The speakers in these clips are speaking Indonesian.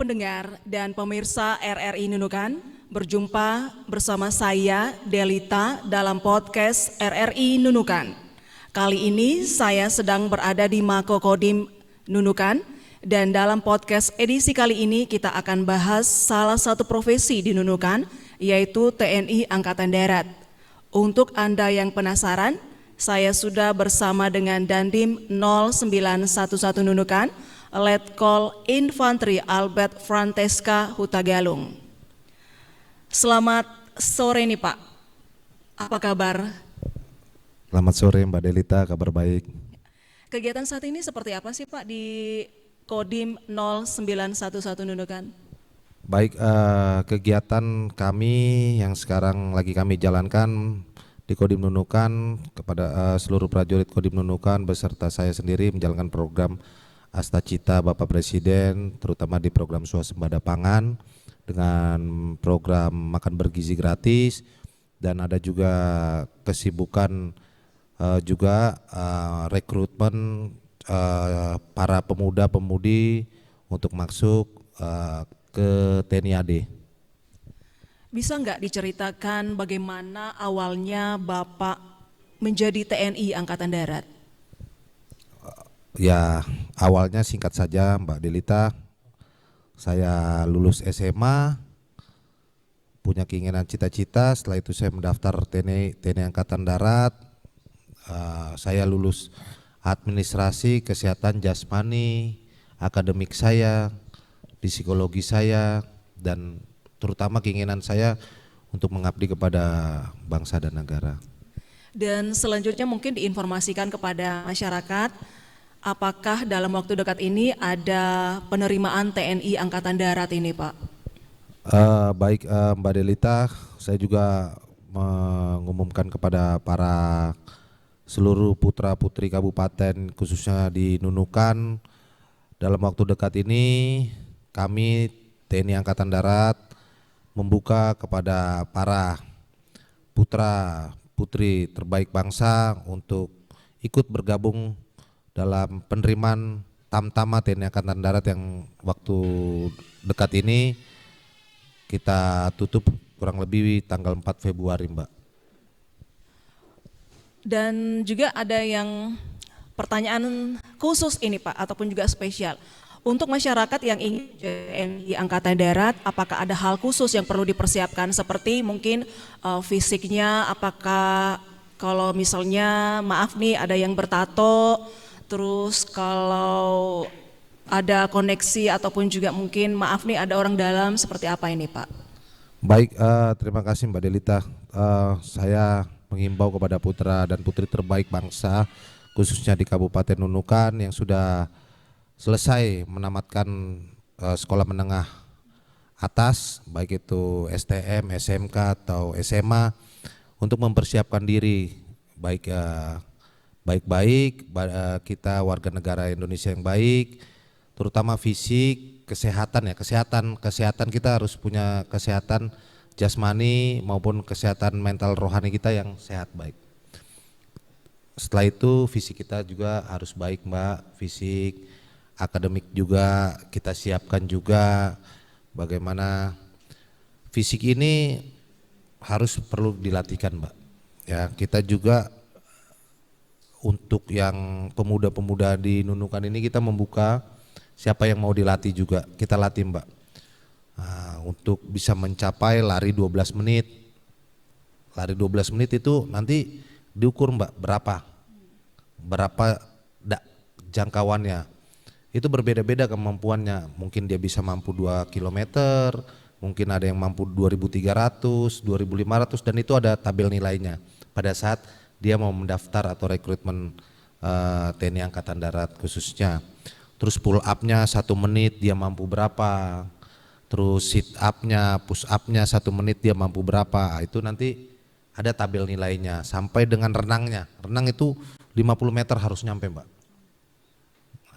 pendengar dan pemirsa RRI Nunukan, berjumpa bersama saya Delita dalam podcast RRI Nunukan. Kali ini saya sedang berada di Makokodim Nunukan dan dalam podcast edisi kali ini kita akan bahas salah satu profesi di Nunukan, yaitu TNI Angkatan Darat. Untuk Anda yang penasaran, saya sudah bersama dengan Dandim 0911 Nunukan, Letkol Infanteri Albert Francesca Hutagalung. Selamat sore nih Pak, apa kabar? Selamat sore Mbak Delita, kabar baik. Kegiatan saat ini seperti apa sih Pak di Kodim 0911 Nunukan? Baik, kegiatan kami yang sekarang lagi kami jalankan di Kodim Nunukan kepada seluruh prajurit Kodim Nunukan beserta saya sendiri menjalankan program Astacita Bapak Presiden, terutama di program swasembada pangan dengan program makan bergizi gratis, dan ada juga kesibukan rekrutmen para pemuda-pemudi untuk masuk ke TNI AD. Bisa nggak diceritakan bagaimana awalnya Bapak menjadi TNI Angkatan Darat? Ya, awalnya singkat saja Mbak Delita, saya lulus SMA, punya keinginan cita-cita, setelah itu saya mendaftar TNI Angkatan Darat, saya lulus administrasi, kesehatan jasmani, akademik saya, di psikologi saya, dan terutama keinginan saya untuk mengabdi kepada bangsa dan negara. Dan selanjutnya mungkin diinformasikan kepada masyarakat, apakah dalam waktu dekat ini ada penerimaan TNI Angkatan Darat ini Pak? Baik Mbak Delita, saya juga mengumumkan kepada para seluruh putra-putri kabupaten khususnya di Nunukan, dalam waktu dekat ini kami TNI Angkatan Darat membuka kepada para putra-putri terbaik bangsa untuk ikut bergabung dalam penerimaan Tamtama TNI Angkatan Darat yang waktu dekat ini kita tutup kurang lebih tanggal 4 Februari Mbak. Dan juga ada yang pertanyaan khusus ini Pak, ataupun juga spesial. Untuk masyarakat yang ingin TNI Angkatan Darat, apakah ada hal khusus yang perlu dipersiapkan seperti mungkin fisiknya, apakah kalau misalnya maaf nih ada yang bertato, terus kalau ada koneksi ataupun juga mungkin maaf nih ada orang dalam, seperti apa ini Pak? Baik, terima kasih Mbak Delita. Saya menghimbau kepada putra dan putri terbaik bangsa khususnya di Kabupaten Nunukan yang sudah selesai menamatkan sekolah menengah atas, baik itu STM, SMK atau SMA, untuk mempersiapkan diri baik-baik kita warga negara Indonesia yang baik, terutama fisik, kesehatan ya, kesehatan kita harus punya kesehatan jasmani maupun kesehatan mental rohani kita yang sehat baik. Setelah itu fisik kita juga harus baik Mbak, fisik, akademik juga kita siapkan juga. Bagaimana fisik ini harus perlu dilatihkan Mbak. Ya, kita juga untuk yang pemuda-pemuda di Nunukan ini kita membuka siapa yang mau dilatih juga kita latih Mbak. Nah, untuk bisa mencapai lari 12 menit. Lari 12 menit itu nanti diukur Mbak berapa jangkauannya. Itu berbeda-beda kemampuannya, mungkin dia bisa mampu 2 kilometer, mungkin ada yang mampu 2.300, 2.500, dan itu ada tabel nilainya pada saat dia mau mendaftar atau rekrutmen TNI Angkatan Darat khususnya. Terus pull up-nya 1 menit dia mampu berapa, terus sit up-nya, push up-nya 1 menit dia mampu berapa, itu nanti ada tabel nilainya. Sampai dengan renang itu 50 meter harus nyampe Mbak.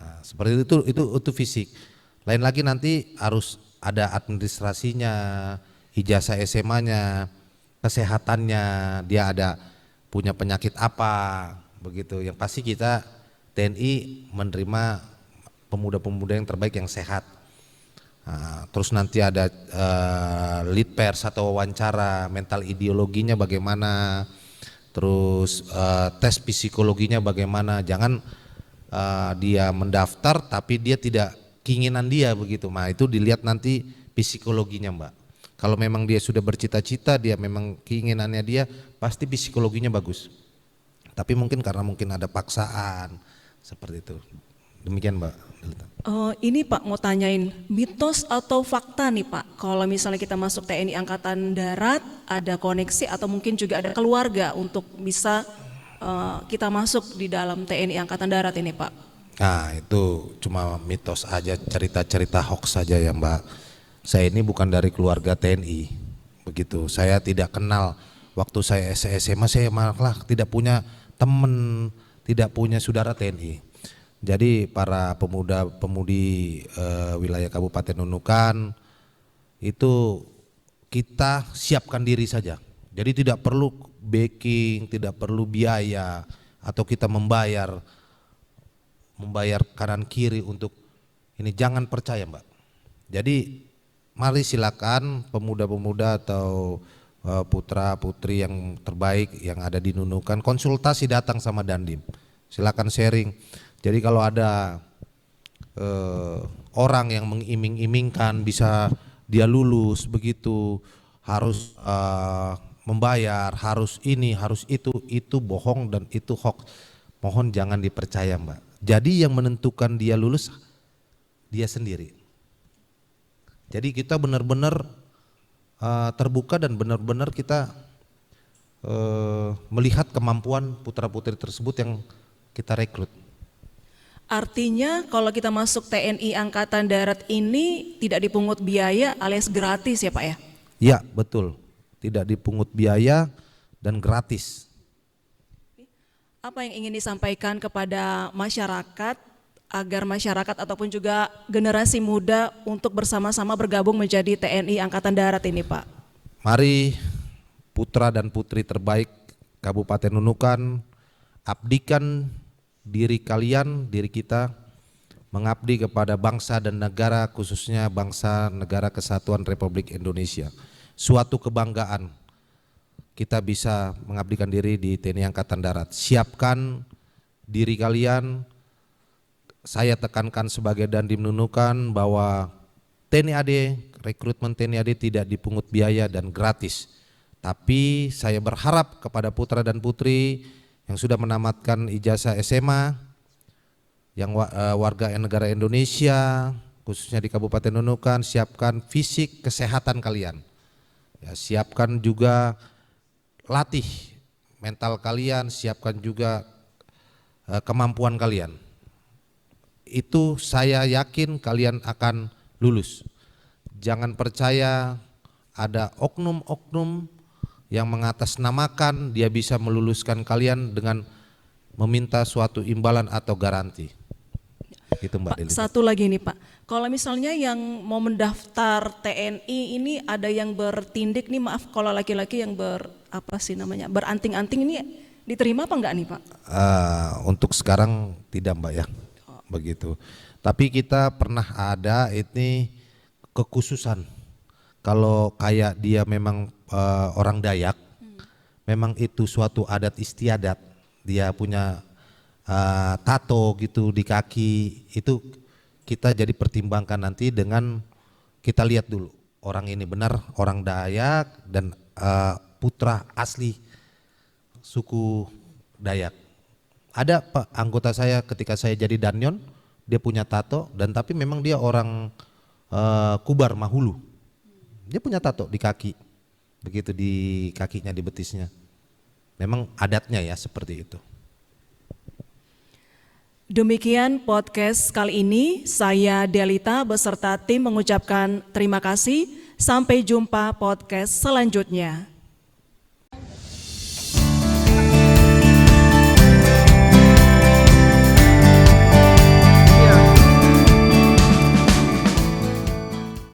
Nah, seperti itu fisik. Lain lagi nanti harus ada administrasinya, ijazah SMA-nya, kesehatannya, dia ada punya penyakit apa, begitu. Yang pasti kita TNI menerima pemuda-pemuda yang terbaik yang sehat. Nah, terus nanti ada lead pers atau wawancara, mental ideologinya bagaimana, terus tes psikologinya bagaimana. Jangan dia mendaftar tapi dia tidak keinginan dia begitu. Nah itu dilihat nanti psikologinya Mbak. Kalau memang dia sudah bercita-cita, dia memang keinginannya dia, pasti psikologinya bagus. Tapi mungkin karena mungkin ada paksaan seperti itu. Demikian Mbak. Ini Pak mau tanyain, mitos atau fakta nih Pak, kalau misalnya kita masuk TNI Angkatan Darat, ada koneksi atau mungkin juga ada keluarga untuk bisa kita masuk di dalam TNI Angkatan Darat ini Pak? Nah itu cuma mitos aja, cerita-cerita hoax saja ya Mbak. Saya ini bukan dari keluarga TNI, begitu. Saya tidak kenal, waktu saya SMA saya malah tidak punya teman, tidak punya saudara TNI. Jadi para pemuda-pemudi wilayah Kabupaten Nunukan itu kita siapkan diri saja. Jadi tidak perlu backing, tidak perlu biaya atau kita membayar kanan kiri untuk ini, jangan percaya Mbak. Jadi mari silakan pemuda-pemuda atau putra putri yang terbaik yang ada di Nunukan konsultasi, datang sama Dandim. Silakan sharing. Jadi kalau ada orang yang mengiming-imingkan bisa dia lulus begitu, harus membayar, harus ini, harus itu bohong dan itu hoax. Mohon jangan dipercaya Mbak. Jadi yang menentukan dia lulus dia sendiri. Jadi kita benar-benar terbuka dan benar-benar kita melihat kemampuan putra-putri tersebut yang kita rekrut. Artinya kalau kita masuk TNI Angkatan Darat ini tidak dipungut biaya alias gratis ya Pak ya? Ya betul, tidak dipungut biaya dan gratis. Apa yang ingin disampaikan kepada masyarakat agar masyarakat ataupun juga generasi muda untuk bersama-sama bergabung menjadi TNI Angkatan Darat ini Pak? Mari putra dan putri terbaik Kabupaten Nunukan, abdikan diri kalian, diri kita, mengabdi kepada bangsa dan negara, khususnya bangsa negara kesatuan Republik Indonesia. Suatu kebanggaan kita bisa mengabdikan diri di TNI Angkatan Darat. Siapkan diri kalian. Saya tekankan sebagai Dandim Nunukan bahwa TNI AD, rekrutmen TNI AD tidak dipungut biaya dan gratis. Tapi saya berharap kepada putra dan putri yang sudah menamatkan ijazah SMA, yang warga negara Indonesia, khususnya di Kabupaten Nunukan, siapkan fisik kesehatan kalian. Ya, siapkan juga latih mental kalian, siapkan juga kemampuan kalian. Itu saya yakin kalian akan lulus. Jangan percaya ada oknum-oknum yang mengatasnamakan dia bisa meluluskan kalian dengan meminta suatu imbalan atau garansi. Itu Mbak Delita. Satu lagi nih Pak, kalau misalnya yang mau mendaftar TNI ini ada yang bertindik nih, maaf kalau laki-laki yang beranting-anting ini diterima apa enggak nih Pak? Untuk sekarang tidak Mbak ya, begitu. Tapi kita pernah ada ini kekhususan. Kalau kayak dia memang orang Dayak, memang itu suatu adat istiadat, dia punya tato gitu di kaki, itu kita jadi pertimbangkan nanti dengan kita lihat dulu orang ini benar orang Dayak dan putra asli suku Dayak. Ada Pak anggota saya ketika saya jadi Danyon, dia punya tato dan tapi memang dia orang Kubar Mahulu. Dia punya tato di kaki, begitu di kakinya, di betisnya. Memang adatnya ya seperti itu. Demikian podcast kali ini, saya Delita beserta tim mengucapkan terima kasih. Sampai jumpa podcast selanjutnya.